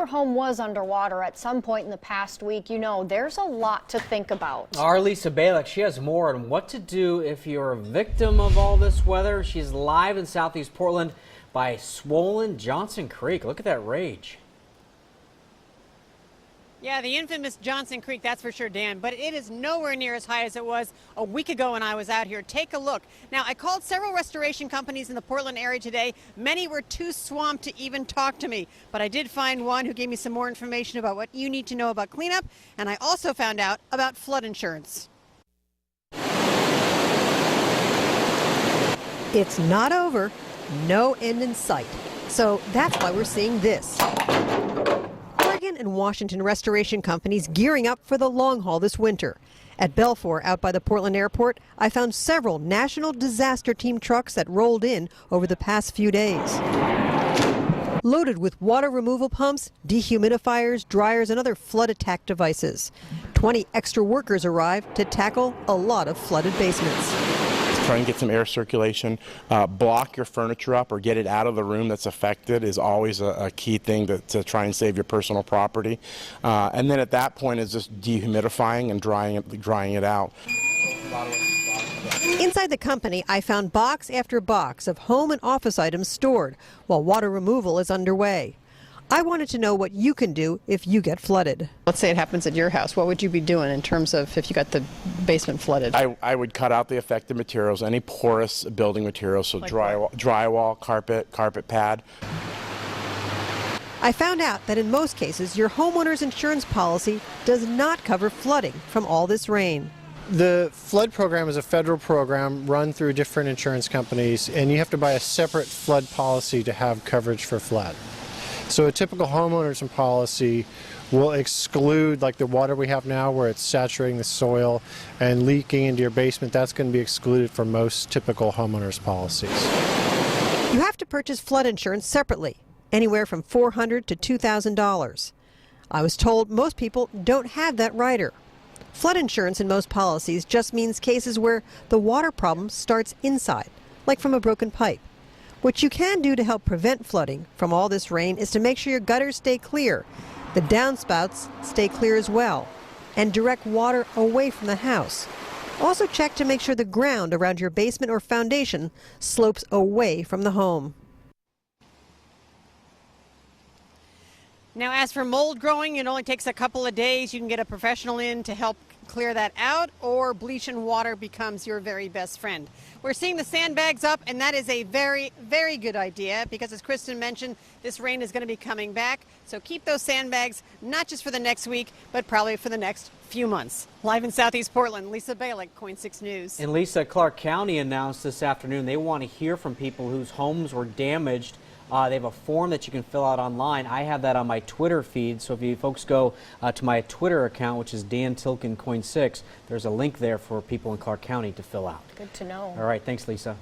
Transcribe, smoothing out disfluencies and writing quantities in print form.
your home was underwater at some point in the past week, you know there's a lot to think about. Our Lisa Balick, she has more on what to do if you're a victim of all this weather. She's live in southeast Portland by swollen Johnson Creek. Look at that rage. Yeah, the infamous Johnson Creek, that's for sure, Dan, but it is nowhere near as high as it was a week ago when I was out here. Take a look. Now, I called several restoration companies in the Portland area today. Many were too swamped to even talk to me, but I did find one who gave me some more information about what you need to know about cleanup, and I also found out about flood insurance. It's not over, no end in sight. So that's why we're seeing this. Oregon and Washington restoration companies gearing up for the long haul this winter. At Belfour, out by the Portland airport, I found several National Disaster Team trucks that rolled in over the past few days. Loaded with water removal pumps, dehumidifiers, dryers, and other flood attack devices. 20 extra workers arrived to tackle a lot of flooded basements. Try and get some air circulation, block your furniture up or get it out of the room that's affected is always a key thing to try and save your personal property. And then at that point is just dehumidifying and drying it out. Inside the company, I found box after box of home and office items stored while water removal is underway. I wanted to know what you can do if you get flooded. Let's say it happens at your house. What would you be doing in terms of if you got the basement flooded? I would cut out the affected materials, any porous building materials, so like drywall, carpet pad. I found out that in most cases, your homeowner's insurance policy does not cover flooding from all this rain. The flood program is a federal program run through different insurance companies, and you have to buy a separate flood policy to have coverage for flood. So a typical homeowner's policy will exclude like the water we have now where it's saturating the soil and leaking into your basement. That's going to be excluded from most typical homeowners policies. You have to purchase flood insurance separately, anywhere from $400 to $2,000. I was told most people don't have that rider. Flood insurance in most policies just means cases where the water problem starts inside, like from a broken pipe. What you can do to help prevent flooding from all this rain is to make sure your gutters stay clear, the downspouts stay clear as well, and direct water away from the house. Also check to make sure the ground around your basement or foundation slopes away from the home. Now, as for mold growing, it only takes a couple of days. You can get a professional in to help clear that out, or bleach and water becomes your very best friend. We're seeing the sandbags up, and that is a very, very good idea because, as Kristen mentioned, this rain is going to be coming back. So keep those sandbags, not just for the next week, but probably for the next few months. Live in Southeast Portland, Lisa Balick, KOIN 6 News. And Lisa, Clark County announced this afternoon they want to hear from people whose homes were damaged. They have a form that you can fill out online. I have that on my Twitter feed, so if you folks go to my Twitter account, which is Dan Tilkin KOIN 6, there's a link there for people in Clark County to fill out. Good to know. All right, thanks, Lisa.